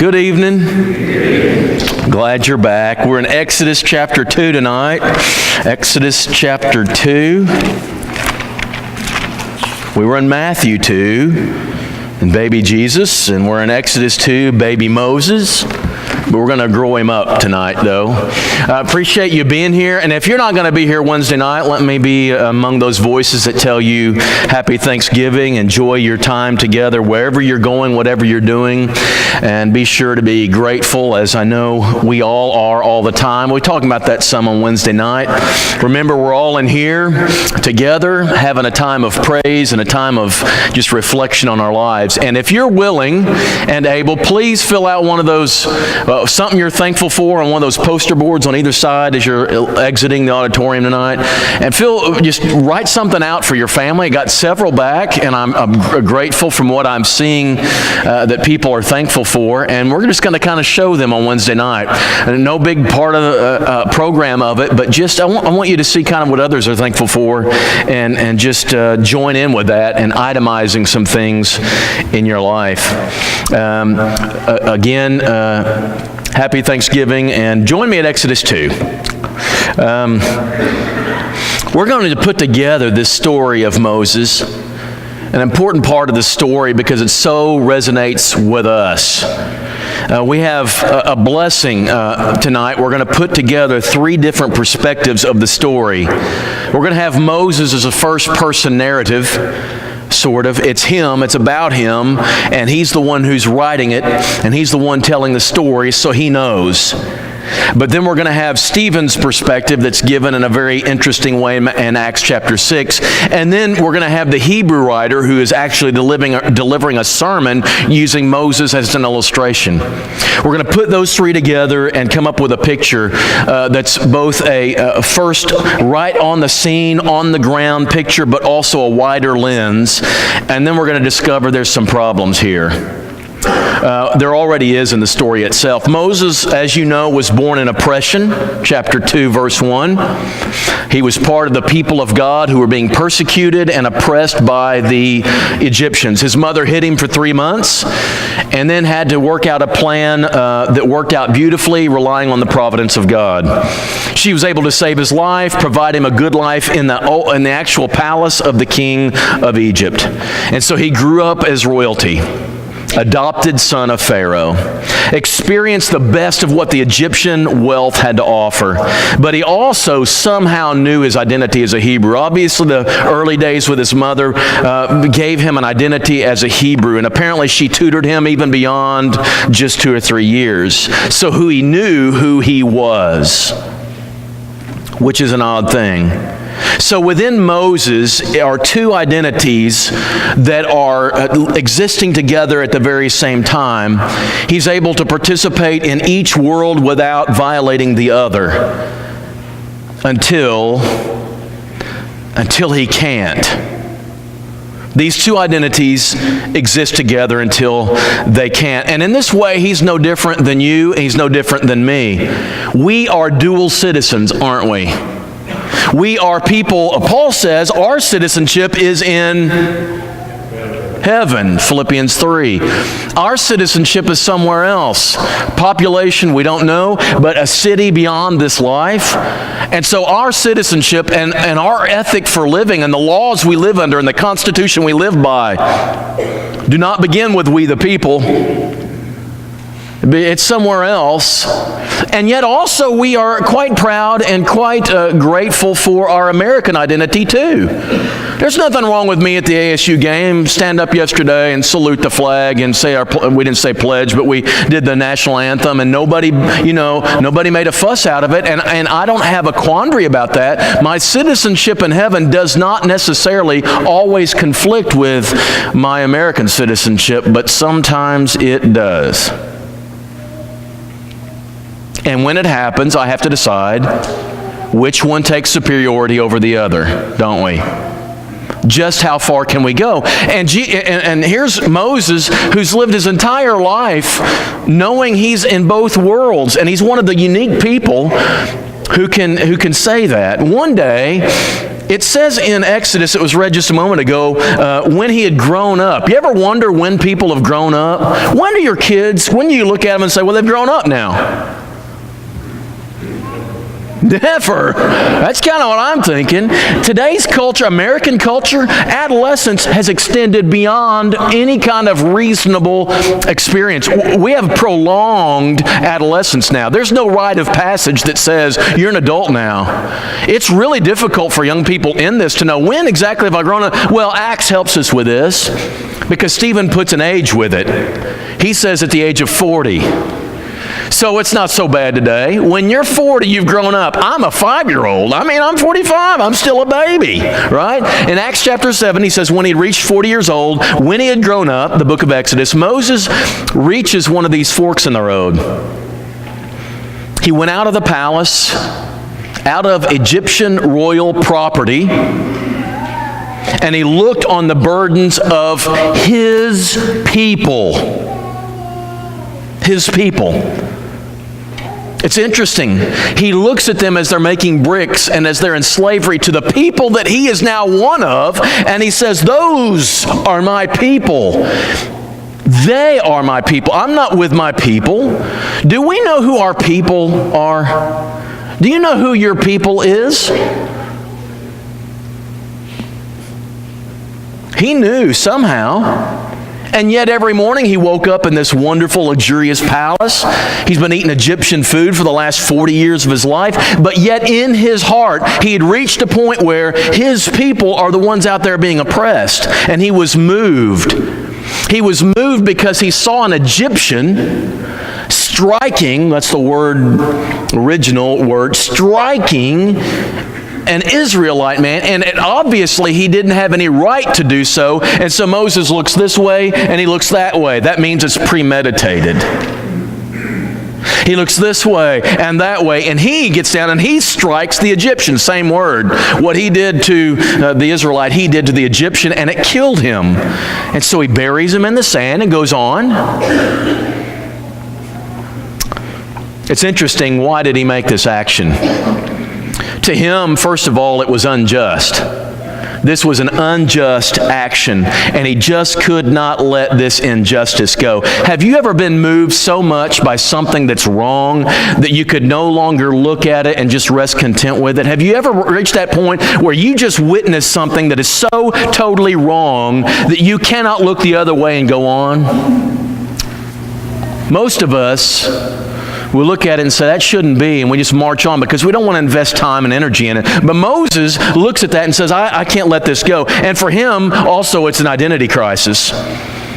Good evening. Glad you're back. We're in Exodus chapter 2 tonight. Exodus chapter 2. We were in Matthew 2 and baby Jesus, and we're in Exodus 2, baby Moses. But we're going to grow him up tonight, though. I appreciate you being here. And if you're not going to be here Wednesday night, let me be among those voices that tell you happy Thanksgiving. Enjoy your time together wherever you're going, whatever you're doing. And be sure to be grateful, as I know we all are all the time. We're talking about that some on Wednesday night. Remember, we're all in here together, having a time of praise and a time of just reflection on our lives. And if you're willing and able, please fill out one of those something you're thankful for on one of those poster boards on either side as you're exiting the auditorium tonight. And just write something out for your family. I got several back, and I'm grateful from what I'm seeing that people are thankful for. And we're just going to kind of show them on Wednesday night. And no big part of the program of it, but just I want you to see kind of what others are thankful for, and just join in with that and itemizing some things in your life. Again, happy Thanksgiving, and join me at Exodus 2. We're going to put together this story of Moses, an important part of the story because it so resonates with us. We have a blessing tonight. We're going to put together three different perspectives of the story. We're going to have Moses as a first-person narrative. Sort of. It's him, it's about him, and he's the one who's writing it, and he's the one telling the story, so he knows. But then we're going to have Stephen's perspective that's given in a very interesting way in Acts chapter 6. And then we're going to have the Hebrew writer who is actually delivering a sermon using Moses as an illustration. We're going to put those three together and come up with a picture that's both a first right on the scene, on the ground picture, but also a wider lens. And then we're going to discover there's some problems here. There already is in the story itself. Moses, as you know, was born in oppression, chapter 2, verse 1. He was part of the people of God who were being persecuted and oppressed by the Egyptians. His mother hid him for 3 months and then had to work out a plan that worked out beautifully, relying on the providence of God. She was able to save his life, provide him a good life in the actual palace of the king of Egypt. And so he grew up as royalty. Adopted son of Pharaoh, experienced the best of what the Egyptian wealth had to offer. But he also somehow knew his identity as a Hebrew. Obviously, the early days with his mother gave him an identity as a Hebrew, and apparently she tutored him even beyond just 2 or 3 years. So he knew who he was, which is an odd thing. So within Moses are two identities that are existing together at the very same time. He's able to participate in each world without violating the other until he can't. These two identities exist together until they can't. And in this way, he's no different than you, and he's no different than me. We are dual citizens, aren't we? We are people, Paul says, our citizenship is in heaven, Philippians 3. Our citizenship is somewhere else. Population, we don't know, but a city beyond this life. And so our citizenship and our ethic for living and the laws we live under and the Constitution we live by do not begin with we the people. It's somewhere else. And yet also we are quite proud and quite grateful for our American identity too. There's nothing wrong with me at the ASU game. Stand up yesterday and salute the flag and say we didn't say pledge, but we did the national anthem, and nobody made a fuss out of it. And I don't have a quandary about that. My citizenship in heaven does not necessarily always conflict with my American citizenship, but sometimes it does. And when it happens, I have to decide which one takes superiority over the other, don't we? Just how far can we go? And here's Moses, who's lived his entire life knowing he's in both worlds, and he's one of the unique people who can say that. One day, It says in Exodus, it was read just a moment ago, when he had grown up. You ever wonder when people have grown up? When do your kids, when do you look at them and say, well, they've grown up now? Never. That's kind of what I'm thinking. Today's culture, American culture, adolescence has extended beyond any kind of reasonable experience. We have prolonged adolescence now. There's no rite of passage that says you're an adult now. It's really difficult for young people in this to know when exactly have I grown up. Well, Acts helps us with this because Stephen puts an age with it. He says at the age of 40. So it's not so bad today. When you're 40, you've grown up. I'm a 5-year-old. I mean, I'm 45. I'm still a baby, right? In Acts chapter 7, he says, when he reached 40 years old, when he had grown up, the book of Exodus, Moses reaches one of these forks in the road. He went out of the palace, out of Egyptian royal property, and he looked on the burdens of his people. His people. It's interesting. He looks at them as they're making bricks and as they're in slavery to the people that he is now one of, and he says, those are my people. They are my people. I'm not with my people. Do we know who our people are? Do you know who your people is? He knew somehow. And yet every morning he woke up in this wonderful, luxurious palace. He's been eating Egyptian food for the last 40 years of his life. But yet in his heart, he had reached a point where his people are the ones out there being oppressed. And he was moved. He was moved because he saw an Egyptian striking, that's the original word, striking an Israelite man, and obviously he didn't have any right to do so, and so Moses looks this way and he looks that way. That means it's premeditated. He looks this way and that way, and he gets down and he strikes the Egyptian. Same word. What he did to the Israelite, he did to the Egyptian, and it killed him. And so he buries him in the sand and goes on. It's interesting, why did he make this action? To him, first of all, it was unjust. This was an unjust action, and he just could not let this injustice go. Have you ever been moved so much by something that's wrong that you could no longer look at it and just rest content with it? Have you ever reached that point where you just witnessed something that is so totally wrong that you cannot look the other way and go on? Most of us, we look at it and say, that shouldn't be, and we just march on because we don't want to invest time and energy in it. But Moses looks at that and says, I can't let this go. And for him, also, it's an identity crisis.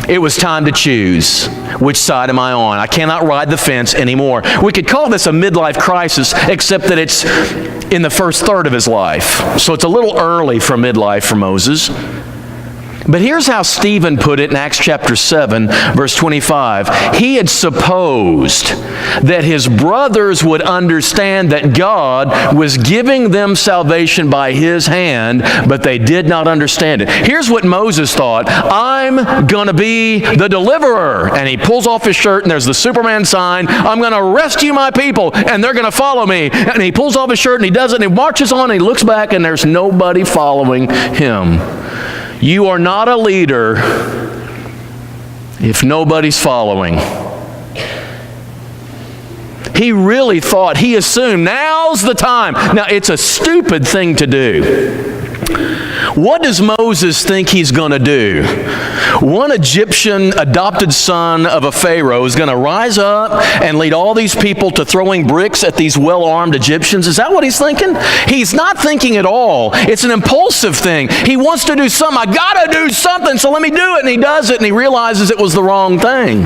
It was time to choose. Which side am I on? I cannot ride the fence anymore. We could call this a midlife crisis, except that it's in the first third of his life. So it's a little early for midlife for Moses. But here's how Stephen put it in Acts chapter 7, verse 25. He had supposed that his brothers would understand that God was giving them salvation by his hand, but they did not understand it. Here's what Moses thought. I'm going to be the deliverer. And he pulls off his shirt, and there's the Superman sign. I'm going to rescue my people, and they're going to follow me. And he pulls off his shirt, and he does it, and he marches on, and he looks back, and there's nobody following him. You are not a leader if nobody's following. He really thought, he assumed, now's the time. Now, it's a stupid thing to do. What does Moses think he's going to do? One Egyptian adopted son of a Pharaoh is going to rise up and lead all these people to throwing bricks at these well-armed Egyptians. Is that what he's thinking? He's not thinking at all. It's an impulsive thing. He wants to do something. I got to do something, so let me do it. And he does it, and he realizes it was the wrong thing.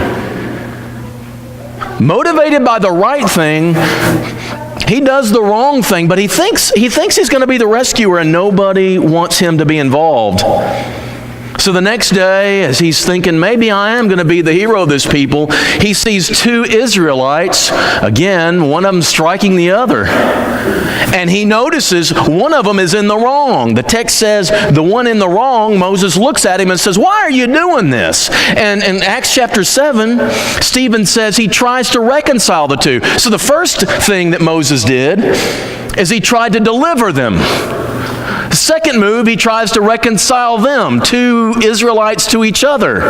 Motivated by the right thing, he does the wrong thing, but he thinks he's going to be the rescuer, and nobody wants him to be involved. So the next day, as he's thinking, maybe I am going to be the hero of this people, he sees two Israelites, again, one of them striking the other. And he notices one of them is in the wrong. The text says, the one in the wrong, Moses looks at him and says, why are you doing this? And in Acts chapter 7, Stephen says he tries to reconcile the two. So the first thing that Moses did is he tried to deliver them. The second move, he tries to reconcile them, two Israelites to each other.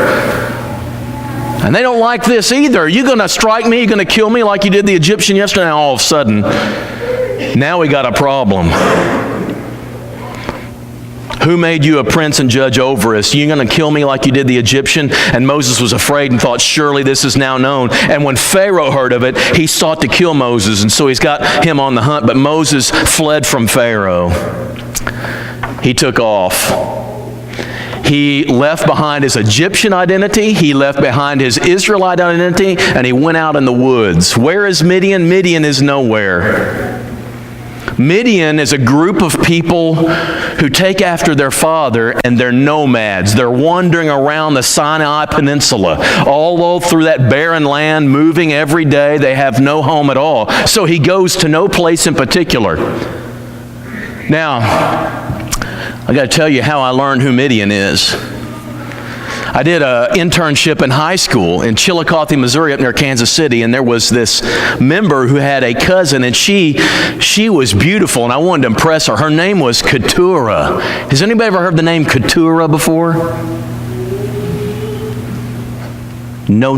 And they don't like this either. You're going to strike me, you're going to kill me like you did the Egyptian yesterday. And all of a sudden, now we got a problem. Who made you a prince and judge over us? You're going to kill me like you did the Egyptian? And Moses was afraid and thought, surely this is now known. And when Pharaoh heard of it, he sought to kill Moses. And so he's got him on the hunt. But Moses fled from Pharaoh. He took off. He left behind his Egyptian identity. He left behind his Israelite identity. And he went out in the woods. Where is Midian? Midian is nowhere. Midian is a group of people who take after their father, and they're nomads. They're wandering around the Sinai Peninsula, all through that barren land, moving every day. They have no home at all. So he goes to no place in particular. Now, I got to tell you how I learned who Midian is. I did an internship in high school in Chillicothe, Missouri, up near Kansas City, and there was this member who had a cousin, and she was beautiful, and I wanted to impress her. Her name was Keturah. Has anybody ever heard the name Keturah before? No.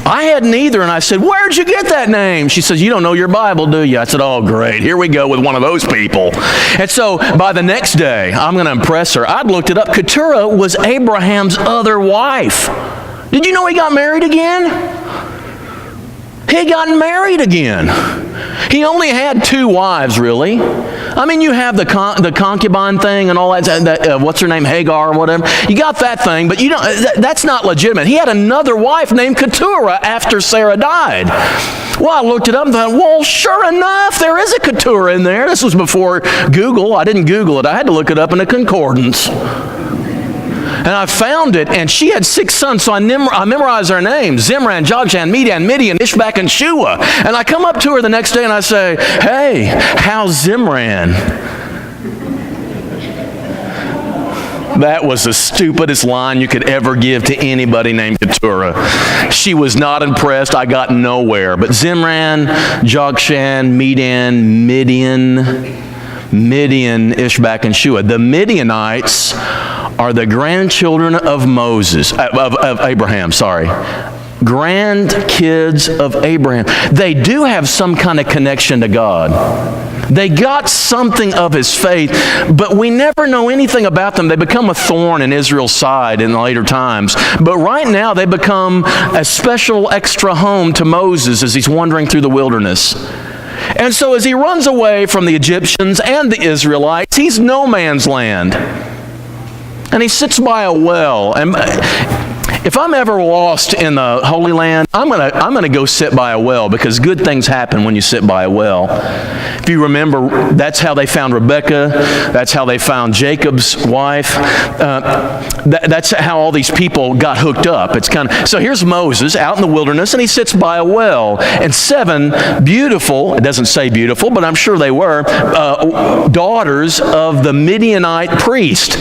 I hadn't either, and I said, where'd you get that name? She says, you don't know your Bible, do you? I said, oh, great. Here we go with one of those people. And so by the next day, I'm going to impress her. I'd looked it up. Keturah was Abraham's other wife. Did you know he got married again? He got married again. He only had two wives, really. I mean, you have the concubine thing and all that, what's her name, Hagar or whatever. You got that thing, but you don't. That's not legitimate. He had another wife named Keturah after Sarah died. Well, I looked it up and thought, well, sure enough, there is a Keturah in there. This was before Google. I didn't Google it. I had to look it up in a concordance. And I found it, and she had 6 sons, so I memorized her names: Zimran, Jokshan, Midian, Ishbak, and Shua. And I come up to her the next day and I say, hey, how's Zimran? That was the stupidest line you could ever give to anybody named Keturah. She was not impressed. I got nowhere. But Zimran, Jokshan, Midian, Ishbak, and Shua. The Midianites are the grandchildren of Abraham. Grandkids of Abraham. They do have some kind of connection to God. They got something of his faith, but we never know anything about them. They become a thorn in Israel's side in the later times. But right now, they become a special extra home to Moses as he's wandering through the wilderness. And so as he runs away from the Egyptians and the Israelites, he's no man's land. And he sits by a well. And if I'm ever lost in the Holy Land, I'm gonna go sit by a well, because good things happen when you sit by a well. If you remember, that's how they found Rebekah. That's how they found Jacob's wife. That's how all these people got hooked up. So here's Moses out in the wilderness, and he sits by a well. And 7 beautiful, it doesn't say beautiful, but I'm sure they were, daughters of the Midianite priest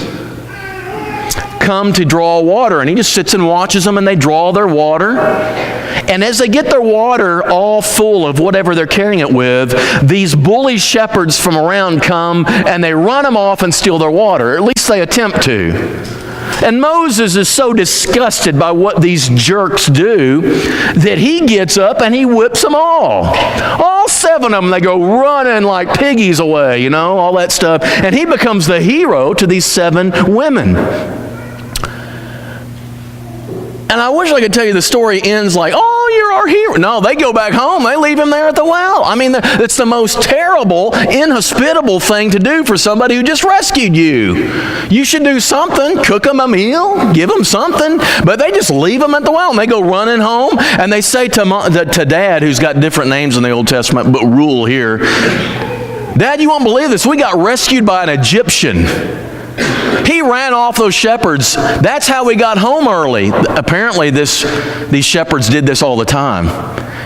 come to draw water, and he just sits and watches them, and they draw their water. And as they get their water all full of whatever they're carrying it with, these bully shepherds from around come, and they run them off and steal their water. At least they attempt to. And Moses is so disgusted by what these jerks do that he gets up and he whips them all. All 7 of them, they go running like piggies away, all that stuff. And he becomes the hero to these 7 women. And I wish I could tell you the story ends like, oh, you're our hero. No, they go back home. They leave him there at the well. I mean, it's the most terrible, inhospitable thing to do for somebody who just rescued you. You should do something. Cook them a meal. Give them something. But they just leave them at the well, and they go running home. And they say to Dad, who's got different names in the Old Testament, but rule here, Dad, you won't believe this. We got rescued by an Egyptian. He ran off those shepherds. That's how we got home early. Apparently, these shepherds did this all the time.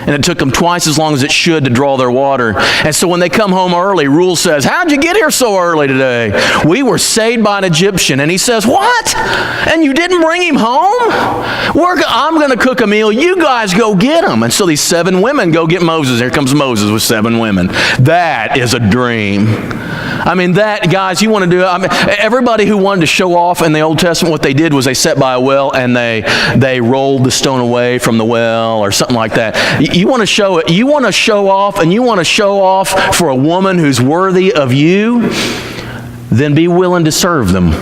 And it took them twice as long as it should to draw their water. And so when they come home early, Rule says, "How'd you get here so early today?" "We were saved by an Egyptian." And he says, "What? And you didn't bring him home? I'm going to cook a meal. You guys go get him." And so these 7 women go get Moses. Here comes Moses with 7 women. That is a dream. I mean, that, guys, you want to do it. I mean, everybody who wanted to show off in the Old Testament, what they did was they sat by a well and they rolled the stone away from the well or something like that. You want to show it. You want to show off, and you want to show off for a woman who's worthy of you, then be willing to serve them.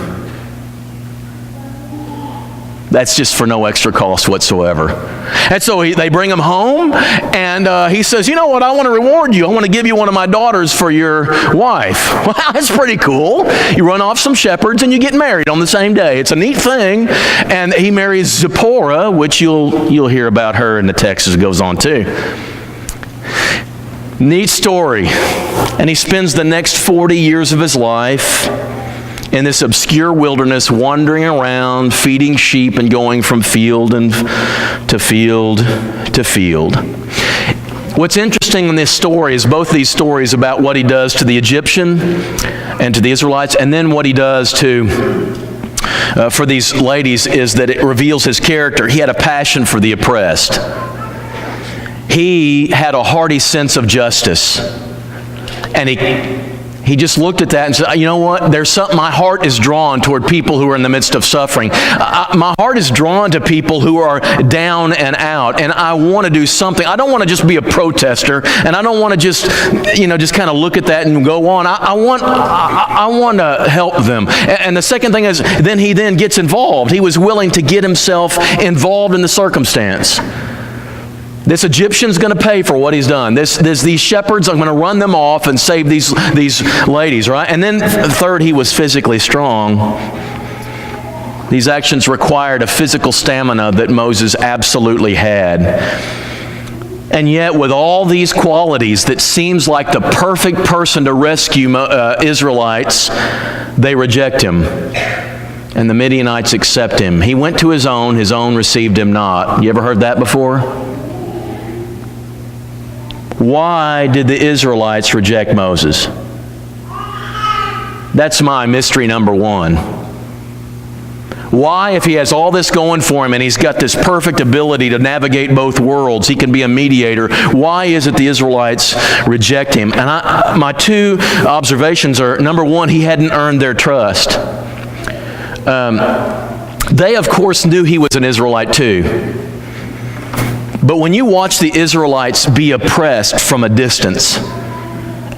That's just for no extra cost whatsoever. And so they bring him home, and he says, "You know what? I want to reward you. I want to give you one of my daughters for your wife." Well, that's pretty cool. You run off some shepherds, and you get married on the same day. It's a neat thing. And he marries Zipporah, which you'll hear about her in the text as it goes on too. Neat story. And he spends the next 40 years of his life in this obscure wilderness, wandering around, feeding sheep and going from field to field to field. What's interesting in this story is both these stories about what he does to the Egyptian and to the Israelites, and then what he does for these ladies, is that it reveals his character. He had a passion for the oppressed. He had a hearty sense of justice. And he just looked at that and said, "You know what? There's something, my heart is drawn toward people who are in the midst of suffering. My heart is drawn to people who are down and out, and I want to do something. I don't want to just be a protester, and I don't want to just kind of look at that and go on. I want to help them." And the second thing is, then he gets involved. He was willing to get himself involved in the circumstance. This Egyptian's going to pay for what he's done. These shepherds, I'm going to run them off and save these ladies, right? And then third, he was physically strong. These actions required a physical stamina that Moses absolutely had. And yet, with all these qualities that seems like the perfect person to rescue Israelites, they reject him. And the Midianites accept him. He went to his own received him not. You ever heard that before? Why did the Israelites reject Moses? That's my mystery number one. Why, if he has all this going for him and he's got this perfect ability to navigate both worlds, he can be a mediator, why is it the Israelites reject him? And my 2 observations are, number one, he hadn't earned their trust. They, of course, knew he was an Israelite too. But when you watch the Israelites be oppressed from a distance,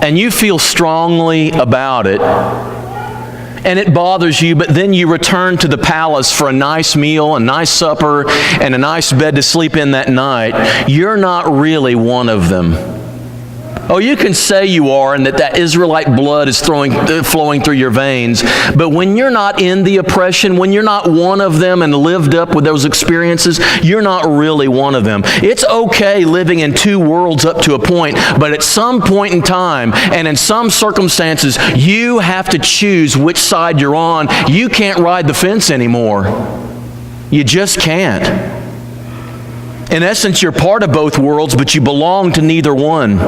and you feel strongly about it, and it bothers you, but then you return to the palace for a nice meal, a nice supper, and a nice bed to sleep in that night, you're not really one of them. Oh, you can say you are, and that Israelite blood is flowing through your veins, but when you're not in the oppression, when you're not one of them and lived up with those experiences, you're not really one of them. It's okay living in 2 worlds up to a point, but at some point in time and in some circumstances, you have to choose which side you're on. You can't ride the fence anymore. You just can't. In essence, you're part of both worlds, but you belong to neither one.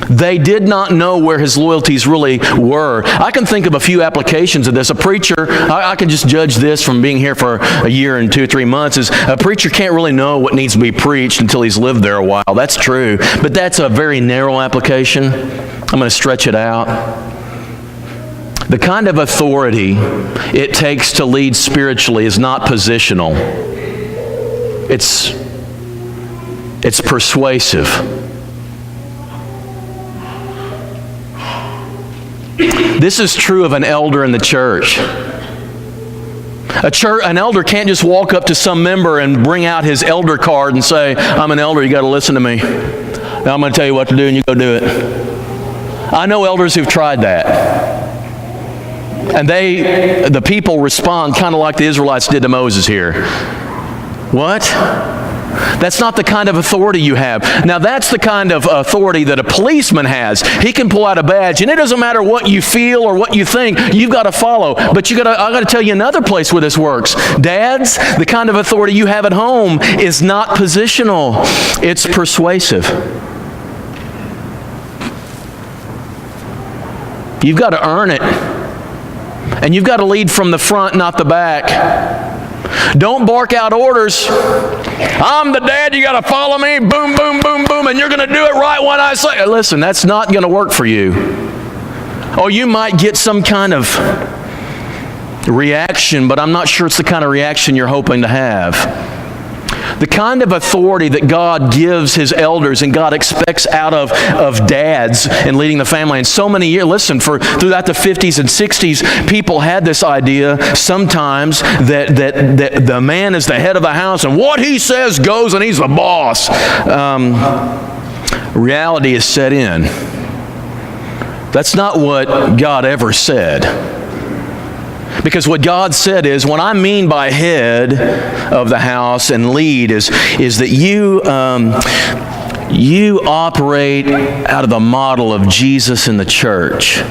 They did not know where his loyalties really were. I can think of a few applications of this. A preacher, I can just judge this from being here for a year and 2 or 3 months, is a preacher can't really know what needs to be preached until he's lived there a while. That's true, but that's a very narrow application. I'm going to stretch it out. The kind of authority it takes to lead spiritually is not positional. It's persuasive. This is true of an elder in the church. An elder can't just walk up to some member and bring out his elder card and say, "I'm an elder, you got to listen to me. Now I'm going to tell you what to do and you go do it." I know elders who've tried that. And the people respond kind of like the Israelites did to Moses here. What? That's not the kind of authority you have. Now, that's the kind of authority that a policeman has. He can pull out a badge, and it doesn't matter what you feel or what you think, you've got to follow. But I got to tell you another place where this works. Dads, the kind of authority you have at home is not positional. It's persuasive. You've got to earn it. And you've got to lead from the front, not the back. Don't bark out orders. I'm the dad, you got to follow me. Boom, boom, boom, boom, and you're going to do it right when I say. Listen, that's not going to work for you. Oh, you might get some kind of reaction, but I'm not sure it's the kind of reaction you're hoping to have. The kind of authority that God gives His elders and God expects out of dads in leading the family. And so many years, listen, throughout the 50s and 60s, people had this idea sometimes that the man is the head of the house and what he says goes and he's the boss. Reality is set in. That's not what God ever said. Because what God said is, what I mean by head of the house and lead is that you operate out of the model of Jesus in the church.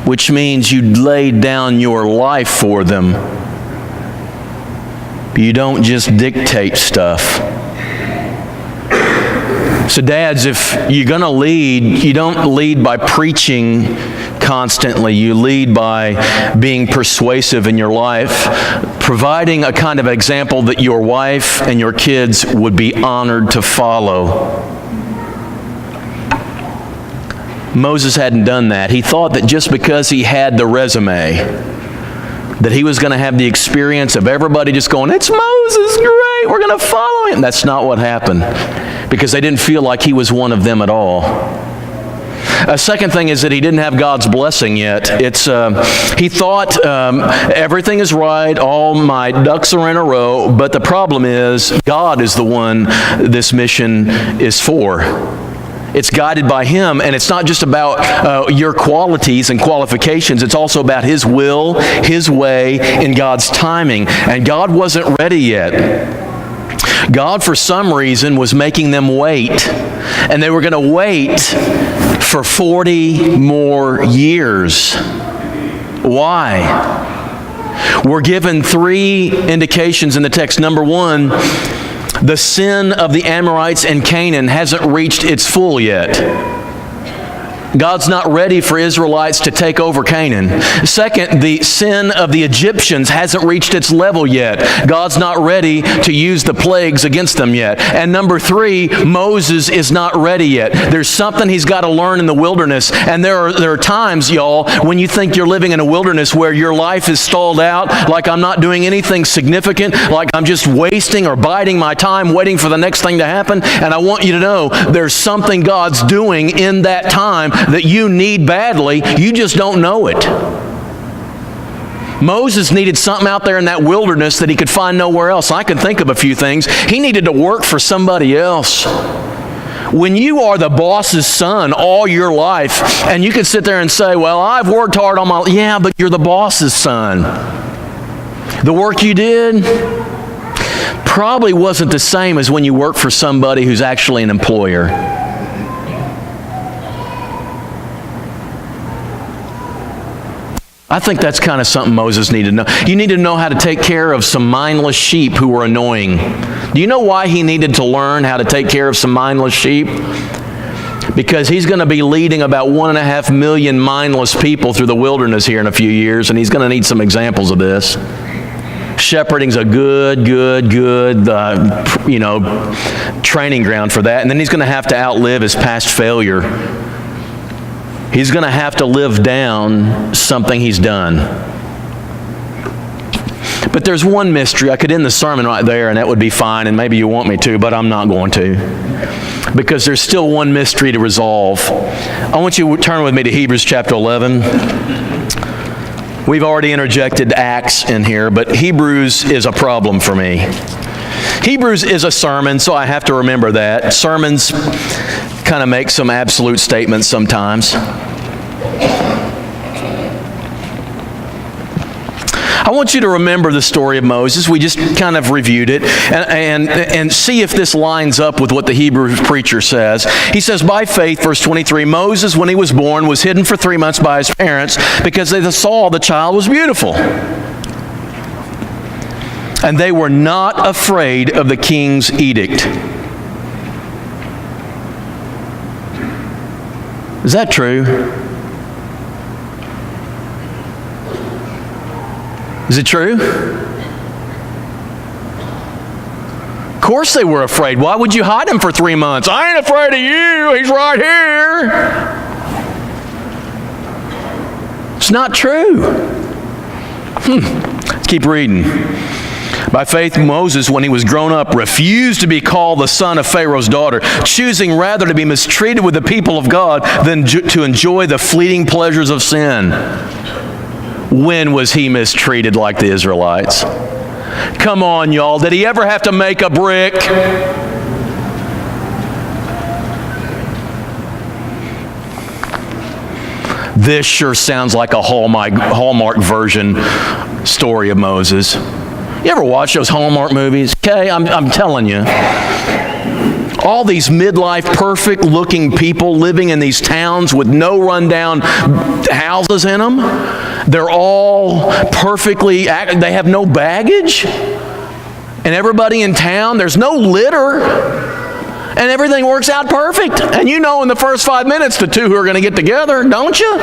Which means you lay down your life for them. You don't just dictate stuff. So dads, if you're going to lead, you don't lead by preaching constantly. You lead by being persuasive in your life, providing a kind of example that your wife and your kids would be honored to follow. Moses hadn't done that. He thought that just because he had the resume, that he was going to have the experience of everybody just going, it's Moses, great, we're going to follow him. That's not what happened, because they didn't feel like he was one of them at all. A second thing is that he didn't have God's blessing yet. He thought everything is right, all my ducks are in a row, but the problem is God is the one this mission is for. It's guided by Him, and it's not just about your qualities and qualifications. It's also about His will, His way, and God's timing. And God wasn't ready yet. God, for some reason, was making them wait. And they were going to wait for 40 more years. Why? We're given 3 indications in the text. Number 1, the sin of the Amorites and Canaan hasn't reached its full yet. God's not ready for Israelites to take over Canaan. Second, the sin of the Egyptians hasn't reached its level yet. God's not ready to use the plagues against them yet. And number 3, Moses is not ready yet. There's something he's got to learn in the wilderness. And there are times, y'all, when you think you're living in a wilderness where your life is stalled out, like I'm not doing anything significant, like I'm just wasting or biding my time waiting for the next thing to happen. And I want you to know there's something God's doing in that time that you need badly, you just don't know it. Moses needed something out there in that wilderness that he could find nowhere else. I can think of a few things. He needed to work for somebody else. When you are the boss's son all your life, and you can sit there and say, well, I've worked hard on my... Yeah, but you're the boss's son. The work you did probably wasn't the same as when you work for somebody who's actually an employer. I think that's kind of something Moses needed to know. You need to know how to take care of some mindless sheep who were annoying. Do you know why he needed to learn how to take care of some mindless sheep? Because he's going to be leading about 1.5 million mindless people through the wilderness here in a few years, and he's going to need some examples of this. Shepherding's a good, training ground for that. And then he's going to have to outlive his past failure. He's going to have to live down something he's done. But there's one mystery. I could end the sermon right there, and that would be fine, and maybe you want me to, but I'm not going to. Because there's still one mystery to resolve. I want you to turn with me to Hebrews chapter 11. We've already interjected Acts in here, but Hebrews is a problem for me. Hebrews is a sermon, so I have to remember that. Sermons kind of make some absolute statements sometimes. I want you to remember the story of Moses. We just kind of reviewed it, and see if this lines up with what the Hebrew preacher says. He says, by faith, verse 23, Moses, when he was born, was hidden for 3 months by his parents because they saw the child was beautiful. And they were not afraid of the king's edict. Is that true? Is it true? Of course they were afraid. Why would you hide him for 3 months? I ain't afraid of you. He's right here. It's not true. Let's keep reading. By faith, Moses, when he was grown up, refused to be called the son of Pharaoh's daughter, choosing rather to be mistreated with the people of God than to enjoy the fleeting pleasures of sin. When was he mistreated like the Israelites? Come on, y'all. Did he ever have to make a brick? This sure sounds like a Hallmark version story of Moses. You ever watch those Hallmark movies? Okay, I'm telling you. All these midlife, perfect-looking people living in these towns with no rundown houses in them. They're all perfectly, they have no baggage. And everybody in town, there's no litter. And everything works out perfect. And you know in the first 5 minutes the two who are going to get together, don't you?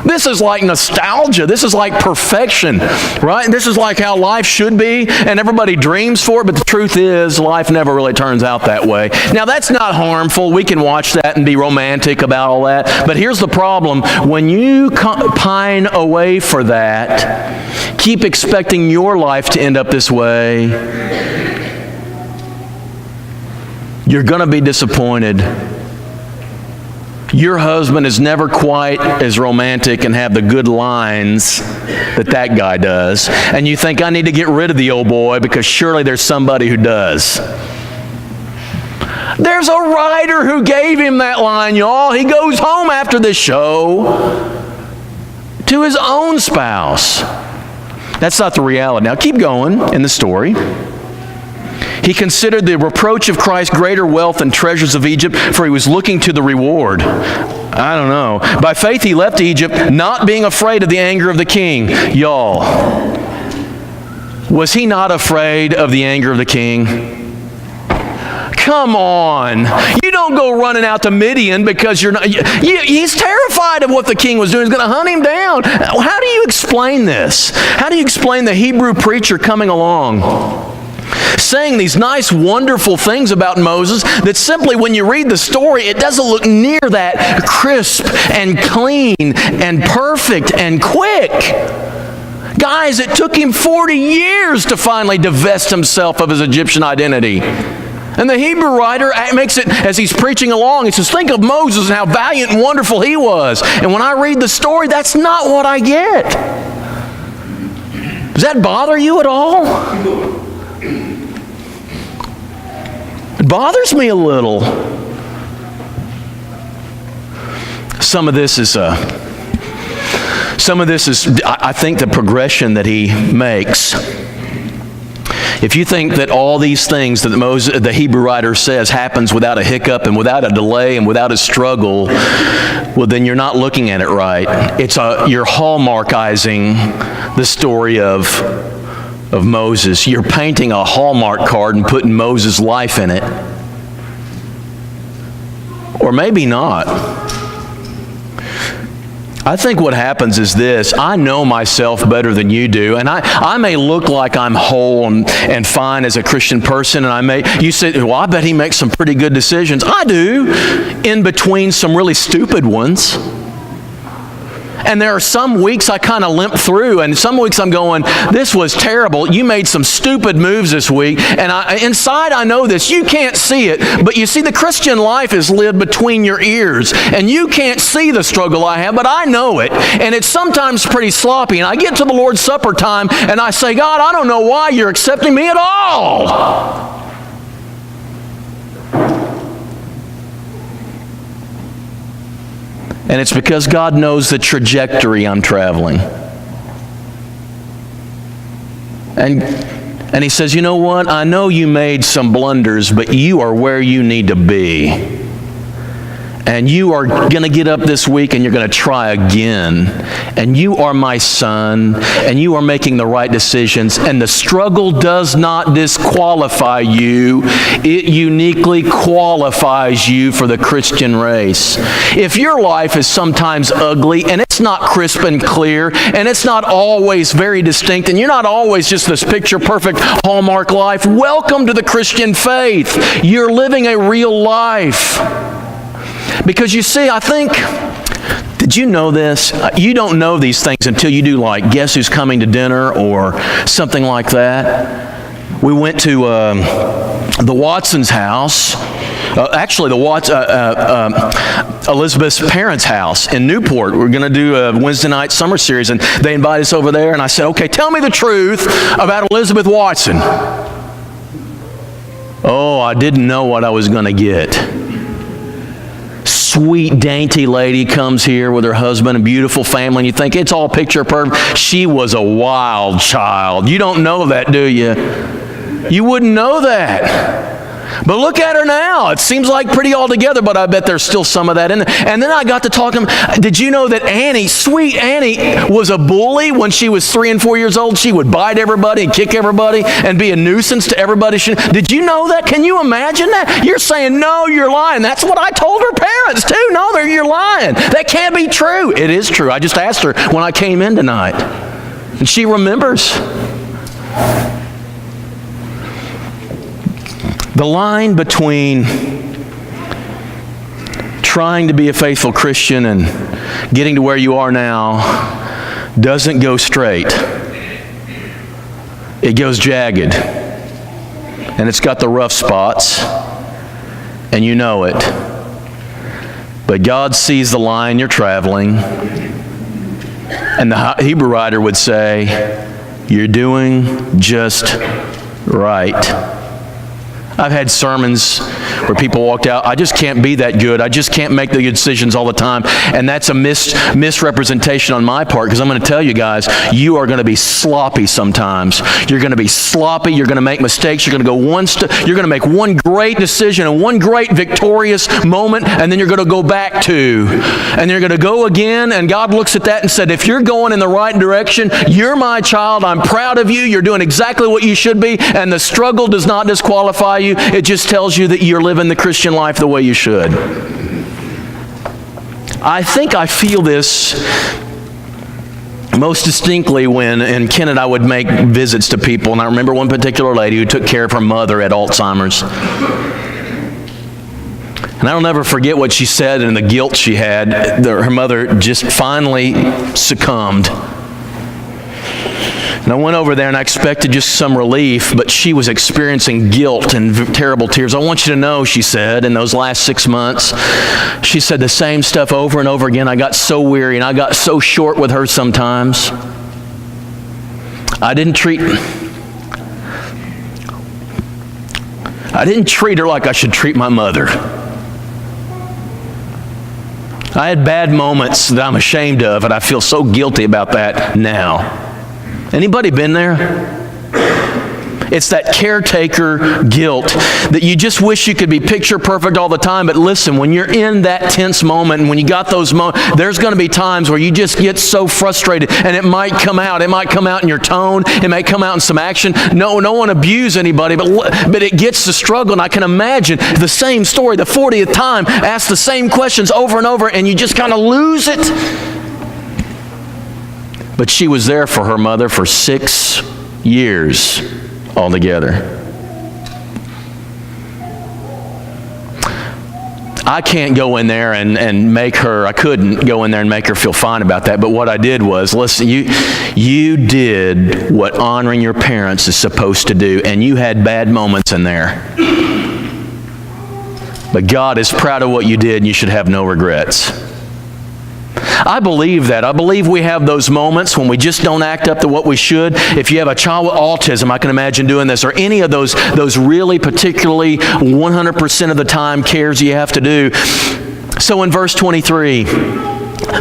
This is like nostalgia. This is like perfection, right? This is like how life should be, and everybody dreams for it, but the truth is life never really turns out that way. Now, that's not harmful. We can watch that and be romantic about all that. But here's the problem. When you pine away for that, keep expecting your life to end up this way, you're going to be disappointed. Your husband is never quite as romantic and have the good lines that guy does. And you think, I need to get rid of the old boy because surely there's somebody who does. There's a writer who gave him that line, y'all. He goes home after this show to his own spouse. That's not the reality. Now keep going in the story. He considered the reproach of Christ greater wealth than treasures of Egypt, for he was looking to the reward. I don't know. By faith he left Egypt, not being afraid of the anger of the king. Y'all, was he not afraid of the anger of the king? Come on. You don't go running out to Midian because you're not. He's terrified of what the king was doing. He's going to hunt him down. How do you explain this? How do you explain the Hebrew preacher coming along, saying these nice, wonderful things about Moses that simply, when you read the story, it doesn't look near that crisp and clean and perfect and quick? Guys, it took him 40 years to finally divest himself of his Egyptian identity. And the Hebrew writer makes it, as he's preaching along, he says, think of Moses and how valiant and wonderful he was. And when I read the story, that's not what I get. Does that bother you at all? It bothers me a little. Some of this is, I think, the progression that he makes. If you think that all these things that the Hebrew writer says happens without a hiccup and without a delay and without a struggle, well, then you're not looking at it right. You're hallmarkizing the story of Moses. You're painting a Hallmark card and putting Moses' life in it. Or maybe not. I think what happens is this. I know myself better than you do, and I may look like I'm whole and fine as a Christian person, and you say, well, I bet he makes some pretty good decisions. I do, in between some really stupid ones. And there are some weeks I kind of limp through, and some weeks I'm going, this was terrible. You made some stupid moves this week. And inside I know this. You can't see it, but you see, the Christian life is lived between your ears. And you can't see the struggle I have, but I know it. And it's sometimes pretty sloppy. And I get to the Lord's Supper time, and I say, God, I don't know why you're accepting me at all. And it's because God knows the trajectory I'm traveling. And he says, you know what? I know you made some blunders, but you are where you need to be. And you are going to get up this week and you're going to try again. And you are my son, and you are making the right decisions. And the struggle does not disqualify you. It uniquely qualifies you for the Christian race. If your life is sometimes ugly, and it's not crisp and clear, and it's not always very distinct, and you're not always just this picture-perfect Hallmark life, welcome to the Christian faith. You're living a real life. Because you see, I think, did you know this? You don't know these things until you do like Guess Who's Coming to Dinner or something like that. We went to the Watson's house. Actually, Elizabeth's parents' house in Newport. We're going to do a Wednesday night summer series, and they invited us over there, and I said, okay, tell me the truth about Elizabeth Watson. Oh, I didn't know what I was going to get. Sweet, dainty lady comes here with her husband and beautiful family, and you think it's all picture perfect. She was a wild child. You don't know that, do you? You wouldn't know that. But look at her now. It seems like pretty all together, but I bet there's still some of that in there. And then I got to talking. Did you know that Annie, sweet Annie, was a bully when she was 3 and 4 years old? She would bite everybody and kick everybody and be a nuisance to everybody. Did you know that? Can you imagine that? You're saying, no, you're lying. That's what I told her parents, too. No, you're lying. That can't be true. It is true. I just asked her when I came in tonight. And she remembers. The line between trying to be a faithful Christian and getting to where you are now doesn't go straight. It goes jagged. And it's got the rough spots. And you know it. But God sees the line you're traveling. And the Hebrew writer would say, you're doing just right. I've had sermons where people walked out, I just can't be that good. I just can't make the good decisions all the time. And that's a misrepresentation on my part, because I'm going to tell you guys, you are going to be sloppy sometimes. You're going to be sloppy. You're going to make mistakes. You're going to go you're going to make one great decision and one great victorious moment, and then you're going to go back to. And you're going to go again, and God looks at that and said, if you're going in the right direction, you're my child. I'm proud of you. You're doing exactly what you should be, and the struggle does not disqualify you. It just tells you that you're living the Christian life the way you should. I think I feel this most distinctly when Ken and I would make visits to people, and I remember one particular lady who took care of her mother at Alzheimer's. And I'll never forget what she said and the guilt she had. Her mother just finally succumbed. And I went over there and I expected just some relief, but she was experiencing guilt and terrible tears. I want you to know, she said, in those last 6 months, she said the same stuff over and over again. I got so weary and I got so short with her sometimes. I didn't treat her like I should treat my mother. I had bad moments that I'm ashamed of, and I feel so guilty about that now. Anybody been there? It's that caretaker guilt that you just wish you could be picture perfect all the time. But listen, when you're in that tense moment and when you got those moments, there's going to be times where you just get so frustrated, and it might come out. It might come out in your tone. It may come out in some action. No one abuse anybody, but it gets the struggle. And I can imagine the same story, the 40th time, ask the same questions over and over, and you just kind of lose it. But she was there for her mother for 6 years altogether. I can't go in there and make her, I couldn't go in there and make her feel fine about that. But what I did was, listen, you did what honoring your parents is supposed to do, and you had bad moments in there. But God is proud of what you did, and you should have no regrets. I believe that. I believe we have those moments when we just don't act up to what we should. If you have a child with autism, I can imagine doing this, or any of those really particularly 100% of the time cares you have to do. So in verse 23,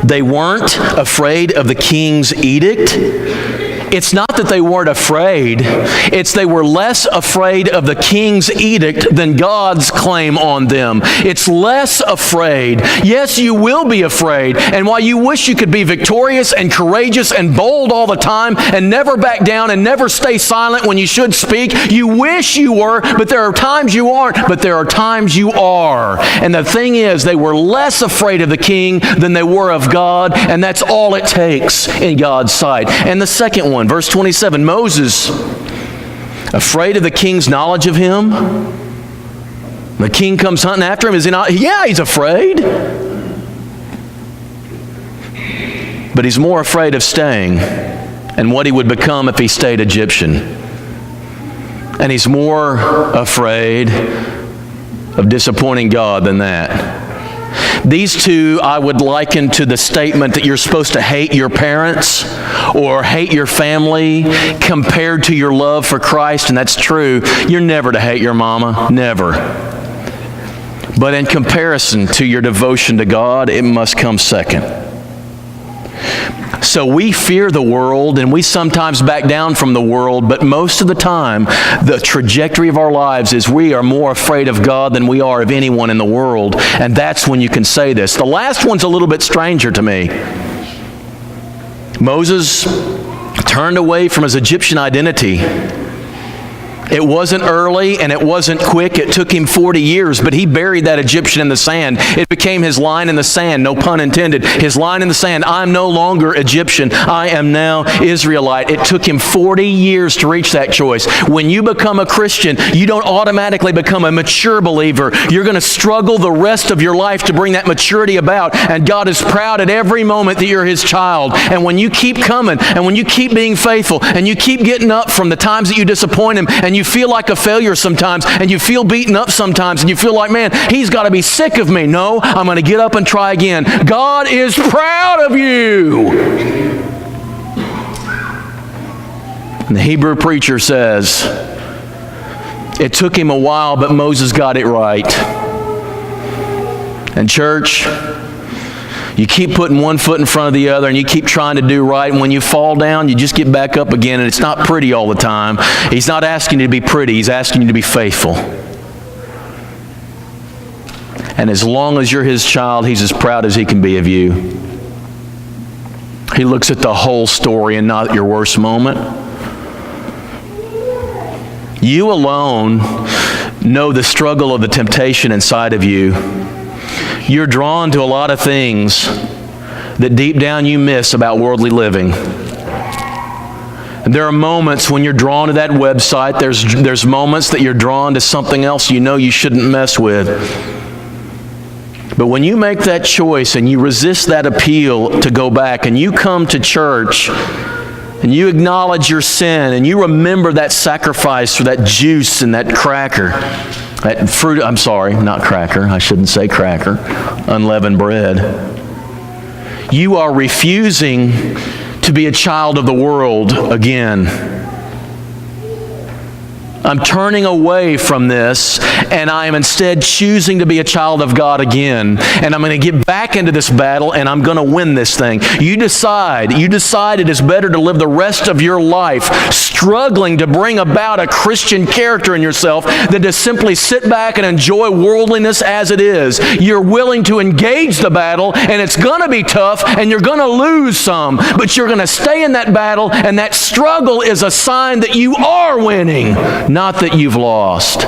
they weren't afraid of the king's edict, it's not that they weren't afraid. It's they were less afraid of the king's edict than God's claim on them. It's less afraid. Yes, you will be afraid. And while you wish you could be victorious and courageous and bold all the time and never back down and never stay silent when you should speak, you wish you were, but there are times you aren't, but there are times you are. And the thing is, they were less afraid of the king than they were of God, and that's all it takes in God's sight. And the second one, verse 27, Moses, afraid of the king's knowledge of him. The king comes hunting after him. Is he not? Yeah, he's afraid. But he's more afraid of staying and what he would become if he stayed Egyptian. And he's more afraid of disappointing God than that. These two I would liken to the statement that you're supposed to hate your parents or hate your family compared to your love for Christ, and that's true. You're never to hate your mama, never. But in comparison to your devotion to God, it must come second. So we fear the world, and we sometimes back down from the world, but most of the time, the trajectory of our lives is we are more afraid of God than we are of anyone in the world, and that's when you can say this. The last one's a little bit stranger to me. Moses turned away from his Egyptian identity. It wasn't early and it wasn't quick. It took him 40 years, but he buried that Egyptian in the sand. It became his line in the sand, no pun intended. His line in the sand, I'm no longer Egyptian. I am now Israelite. It took him 40 years to reach that choice. When you become a Christian, you don't automatically become a mature believer. You're going to struggle the rest of your life to bring that maturity about, and God is proud at every moment that you're His child. And when you keep coming, and when you keep being faithful, and you keep getting up from the times that you disappoint Him, and you feel like a failure sometimes, and you feel beaten up sometimes, and you feel like, man, He's got to be sick of me. No, I'm going to get up and try again. God is proud of you. And the Hebrew preacher says, it took him a while, but Moses got it right. And church, you keep putting one foot in front of the other, and you keep trying to do right, and when you fall down, you just get back up again, and it's not pretty all the time. He's not asking you to be pretty. He's asking you to be faithful. And as long as you're His child, He's as proud as He can be of you. He looks at the whole story and not your worst moment. You alone know the struggle of the temptation inside of you. You're drawn to a lot of things that deep down you miss about worldly living. And there are moments when you're drawn to that website. There's moments that you're drawn to something else you know you shouldn't mess with. But when you make that choice and you resist that appeal to go back, and you come to church and you acknowledge your sin and you remember that sacrifice for that juice and that cracker, that fruit, I'm sorry, not cracker, I shouldn't say cracker, unleavened bread. You are refusing to be a child of the world again. I'm turning away from this, and I am instead choosing to be a child of God again. And I'm going to get back into this battle, and I'm going to win this thing. You decide it is better to live the rest of your life struggling to bring about a Christian character in yourself than to simply sit back and enjoy worldliness as it is. You're willing to engage the battle, and it's going to be tough, and you're going to lose some, but you're going to stay in that battle, and that struggle is a sign that you are winning, not that you've lost.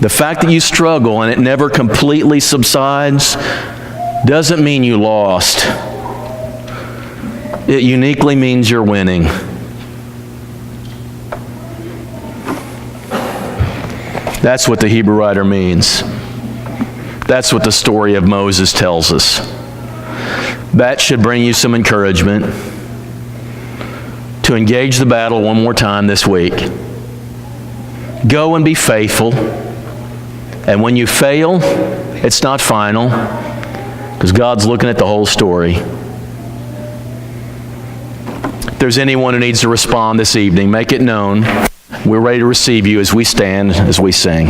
The fact that you struggle and it never completely subsides doesn't mean you lost. It uniquely means you're winning. That's what the Hebrew writer means. That's what the story of Moses tells us. That should bring you some encouragement to engage the battle one more time this week. Go and be faithful. And when you fail, it's not final, because God's looking at the whole story. If there's anyone who needs to respond this evening, make it known. We're ready to receive you as we stand, as we sing.